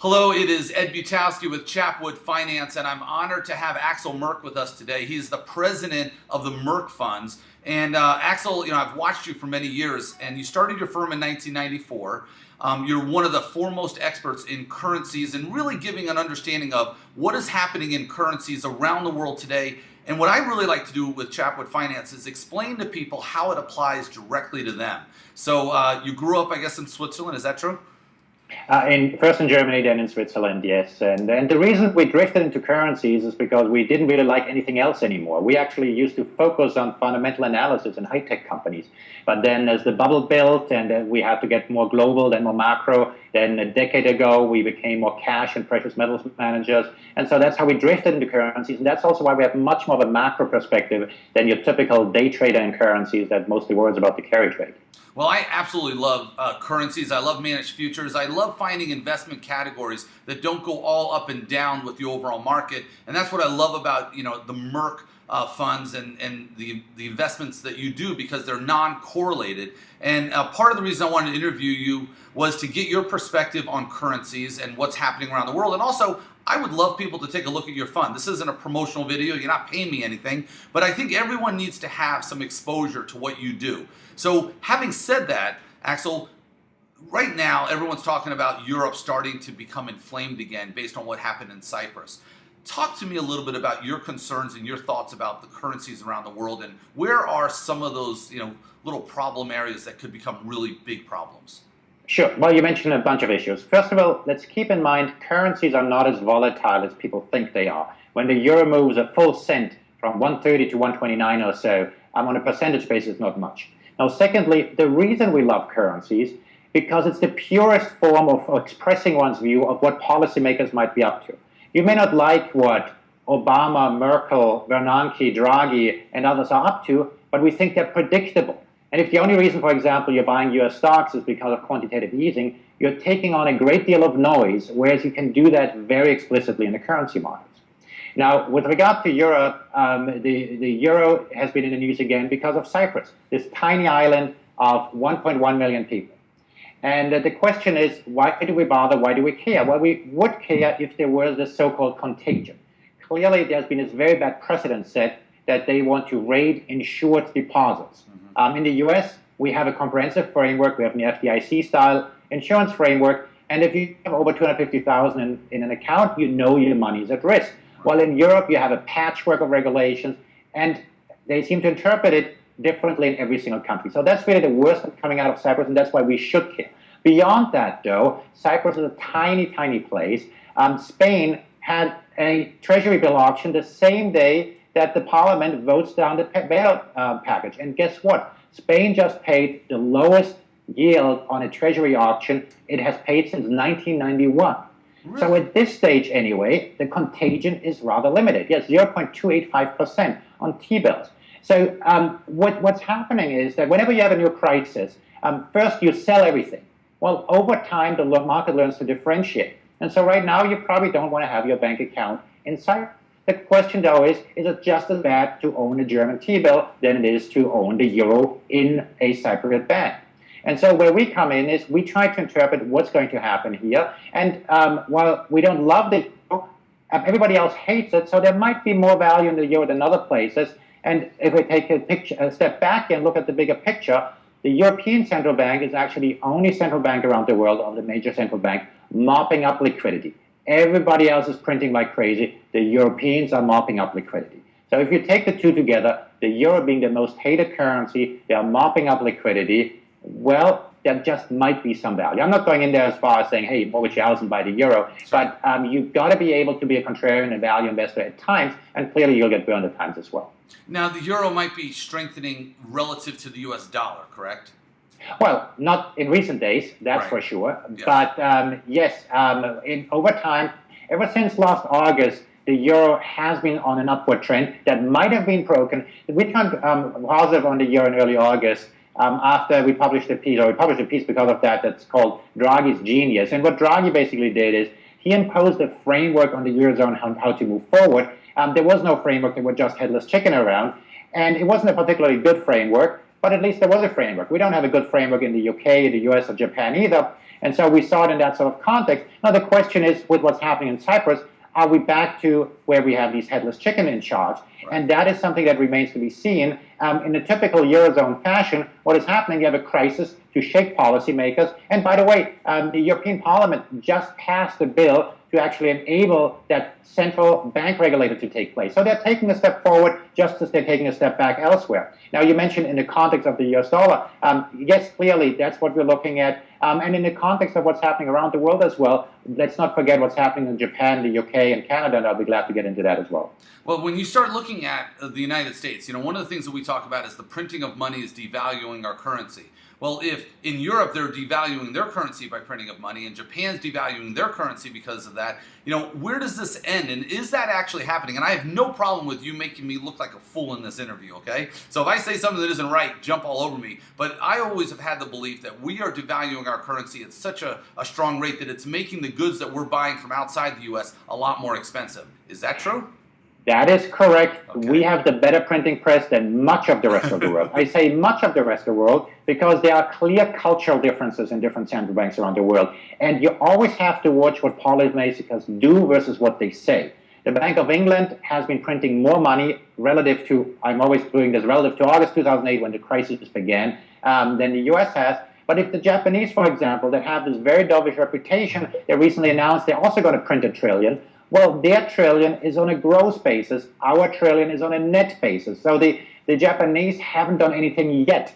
Hello, it is Ed Butowsky with Chapwood Finance, and I'm honored to have Axel Merk with us today. He's the president of the Merk Funds. And Axel, I've watched you for many years, and you started your firm in 1994. You're one of the foremost experts in currencies and really giving an understanding of what is happening in currencies around the world today. And what I really like to do with Chapwood Finance is explain to people how it applies directly to them. So you grew up, I guess, in Switzerland. Is that true? First in Germany, then in Switzerland, yes. And the reason we drifted into currencies is because we didn't really like anything else anymore. We actually used to focus on fundamental analysis in high-tech companies. But then as the bubble built and we had to get more global, then more macro, then a decade ago we became more cash and precious metals managers. And so that's how we drifted into currencies. And that's also why we have much more of a macro perspective than your typical day trader in currencies that mostly worries about the carry trade. Well, I absolutely love currencies. I love managed futures. I love finding investment categories that don't go all up and down with the overall market. And that's what I love about, the Merk funds and the investments that you do, because they're non-correlated. And part of the reason I wanted to interview you was to get your perspective on currencies and what's happening around the world. And also, I would love people to take a look at your fund. This isn't a promotional video. You're not paying me anything. But I think everyone needs to have some exposure to what you do. So having said that, Axel, right now everyone's talking about Europe starting to become inflamed again based on what happened in Cyprus. Talk to me a little bit about your concerns and your thoughts about the currencies around the world, and where are some of those little problem areas that could become really big problems? Sure. Well, you mentioned a bunch of issues. First of all, let's keep in mind currencies are not as volatile as people think they are. When the euro moves a full cent from 130 to 129 or so, on a percentage basis, not much. Now, secondly, the reason we love currencies because it's the purest form of expressing one's view of what policymakers might be up to. You may not like what Obama, Merkel, Bernanke, Draghi, and others are up to, but we think they're predictable. And if the only reason, for example, you're buying US stocks is because of quantitative easing, you're taking on a great deal of noise, whereas you can do that very explicitly in the currency markets. Now, with regard to Europe, the euro has been in the news again because of Cyprus, this tiny island of 1.1 million people. And the question is, why do we bother? Why do we care? Well, we would care if there was this so-called contagion. Clearly, there's been this very bad precedent set that they want to raid insured deposits. In the US, we have a comprehensive framework. We have an FDIC-style insurance framework. And if you have over 250,000 in an account, you know your money is at risk. Well, in Europe, you have a patchwork of regulations, and they seem to interpret it differently in every single country. So that's really the worst coming out of Cyprus, and that's why we should care. Beyond that, though, Cyprus is a tiny, tiny place. Spain had a treasury bill auction the same day that the parliament votes down the bailout package. And guess what? Spain just paid the lowest yield on a treasury auction it has paid since 1991. Really? So at this stage, anyway, the contagion is rather limited. Yes, 0.285% on T-bills. So what's happening is that whenever you have a new crisis, first you sell everything. Well, over time, the market learns to differentiate. And so right now, you probably don't want to have your bank account in Cyprus. The question, though, is it just as bad to own a German T-bill than it is to own the euro in a Cypriot bank? And so where we come in is we try to interpret what's going to happen here. And while we don't love the euro, everybody else hates it, so there might be more value in the euro than other places. And if we take a step back and look at the bigger picture, the European Central Bank is actually the only central bank around the world of the major central bank mopping up liquidity. Everybody else is printing like crazy. The Europeans are mopping up liquidity. So if you take the two together, the euro being the most hated currency, they are mopping up liquidity. Well, there just might be some value. I'm not going in there as far as saying, hey, mortgage your house and buy the euro, but you've got to be able to be a contrarian and value investor at times, and clearly you'll get burned at times as well. Now, the euro might be strengthening relative to the US dollar, correct? Well, not in recent days, that's for sure. Yes. But yes, over time, ever since last August, the euro has been on an upward trend that might have been broken. We turned positive on the euro in early August. After we published a piece, because of that, that's called Draghi's Genius. And what Draghi basically did is he imposed a framework on the Eurozone on how to move forward. There was no framework, there were just headless chicken around. And it wasn't a particularly good framework. but at least there was a framework. We don't have a good framework in the UK, the US, or Japan either. And so we saw it in that sort of context. Now the question is, with what's happening in Cyprus, are we back to where we have these headless chicken in charge? Right. And that is something that remains to be seen. In a typical Eurozone fashion, what is happening, you have a crisis to shake policymakers. And by the way, the European Parliament just passed a bill to actually enable that central bank regulator to take place. So they're taking a step forward just as they're taking a step back elsewhere. Now, you mentioned in the context of the US dollar, yes, clearly that's what we're looking at. And in the context of what's happening around the world as well, let's not forget what's happening in Japan, the UK, and Canada, and I'll be glad to get into that as well. Well, when you start looking at the United States, one of the things that we talk about is the printing of money is devaluing our currency. Well, if in Europe they're devaluing their currency by printing of money and Japan's devaluing their currency because of that, where does this end? And is that actually happening? And I have no problem with you making me look like a fool in this interview, okay? So if I say something that isn't right, jump all over me. But I always have had the belief that we are devaluing our currency at such a strong rate that it's making the goods that we're buying from outside the U.S. a lot more expensive. Is that true? That is correct. Okay. We have the better printing press than much of the rest of the world. I say much of the rest of the world because there are clear cultural differences in different central banks around the world. And you always have to watch what policymakers do versus what they say. The Bank of England has been printing more money relative to, I'm always doing this, relative to August 2008 when the crisis began, than the US has. But if the Japanese, for example, that have this very dovish reputation, they recently announced they're also going to print $1 trillion. Well, their trillion is on a gross basis. Our trillion is on a net basis. So the Japanese haven't done anything yet.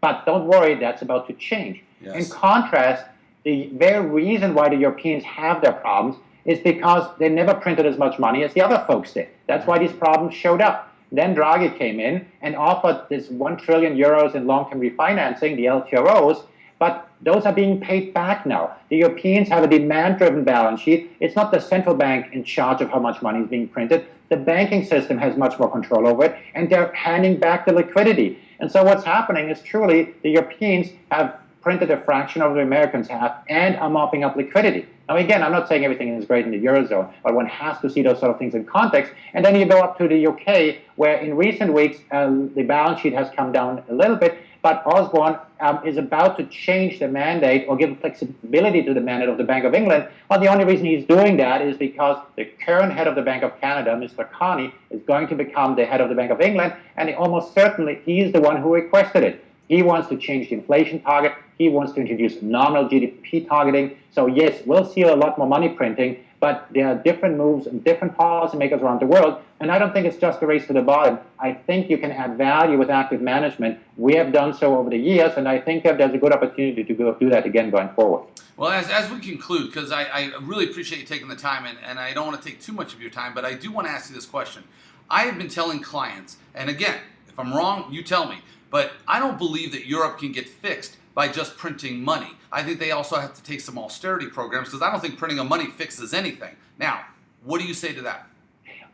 But don't worry, that's about to change. Yes. In contrast, the very reason why the Europeans have their problems is because they never printed as much money as the other folks did. That's why these problems showed up. Then Draghi came in and offered this 1 trillion euros in long-term refinancing, the LTROs, but those are being paid back now. The Europeans have a demand-driven balance sheet. It's not the central bank in charge of how much money is being printed. The banking system has much more control over it, and they're handing back the liquidity. And so what's happening is truly the Europeans have printed a fraction of what the Americans have and are mopping up liquidity. Now, again, I'm not saying everything is great in the Eurozone, but one has to see those sort of things in context. And then you go up to the UK, where in recent weeks, the balance sheet has come down a little bit, but Osborne is about to change the mandate or give flexibility to the mandate of the Bank of England. Well, the only reason he's doing that is because the current head of the Bank of Canada, Mr. Carney, is going to become the head of the Bank of England, and almost certainly he's the one who requested it. He wants to change the inflation target. He wants to introduce nominal GDP targeting. So yes, we'll see a lot more money printing, but there are different moves and different policymakers around the world. And I don't think it's just a race to the bottom. I think you can add value with active management. We have done so over the years, and I think that there's a good opportunity to do that again going forward. Well, as we conclude, because I really appreciate you taking the time, and I don't want to take too much of your time, but I do want to ask you this question. I have been telling clients, and again, if I'm wrong, you tell me, but I don't believe that Europe can get fixed by just printing money. I think they also have to take some austerity programs because I don't think printing of money fixes anything. Now, what do you say to that?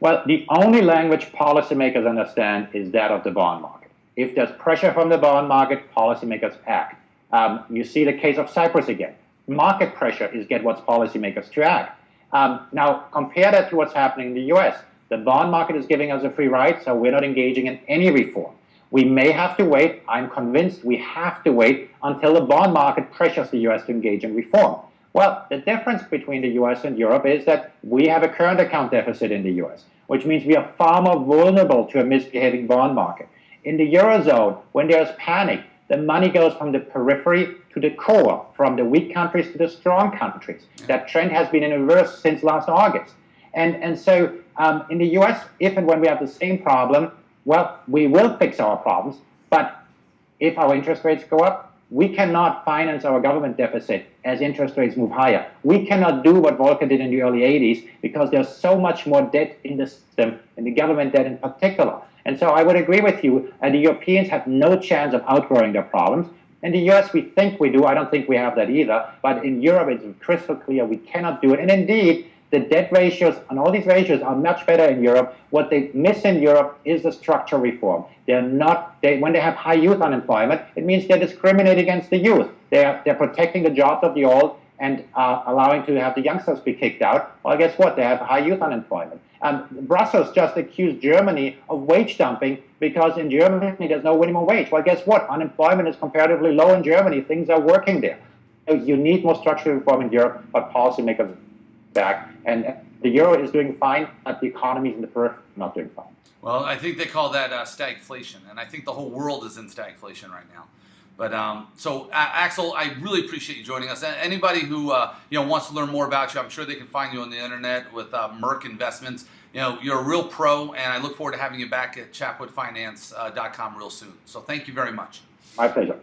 Well, the only language policymakers understand is that of the bond market. If there's pressure from the bond market, policymakers act. You see the case of Cyprus again. Market pressure is what's policymakers to act. Now, compare that to what's happening in the US. The bond market is giving us a free ride, so we're not engaging in any reform. We may have to wait. I'm convinced we have to wait until the bond market pressures the US to engage in reform. Well, the difference between the US and Europe is that we have a current account deficit in the US, which means we are far more vulnerable to a misbehaving bond market. In the Eurozone, when there's panic, the money goes from the periphery to the core, from the weak countries to the strong countries. That trend has been in reverse since last August. And so in the US, if and when we have the same problem, well, we will fix our problems, but if our interest rates go up, we cannot finance our government deficit as interest rates move higher. We cannot do what Volcker did in the early 80s because there's so much more debt in the system, in the government debt in particular. And so I would agree with you, the Europeans have no chance of outgrowing their problems. In the US, we think we do. I don't think we have that either. But in Europe, it's crystal clear we cannot do it. And indeed, the debt ratios and all these ratios are much better in Europe. What they miss in Europe is the structural reform. When they have high youth unemployment, it means they're discriminating against the youth. They're protecting the jobs of the old and allowing to have the youngsters be kicked out. Well, guess what? They have high youth unemployment. Brussels just accused Germany of wage dumping because in Germany there's no minimum wage. Well, guess what? Unemployment is comparatively low in Germany. Things are working there. So you need more structural reform in Europe, but policymakers back. And the euro is doing fine, but the economies in the periphery are not doing fine. Well, I think they call that stagflation, and I think the whole world is in stagflation right now. But Axel, I really appreciate you joining us. Anybody who wants to learn more about you, I'm sure they can find you on the internet with Merk Investments. You're a real pro, and I look forward to having you back at chapwoodfinance.com real soon. So thank you very much. My pleasure.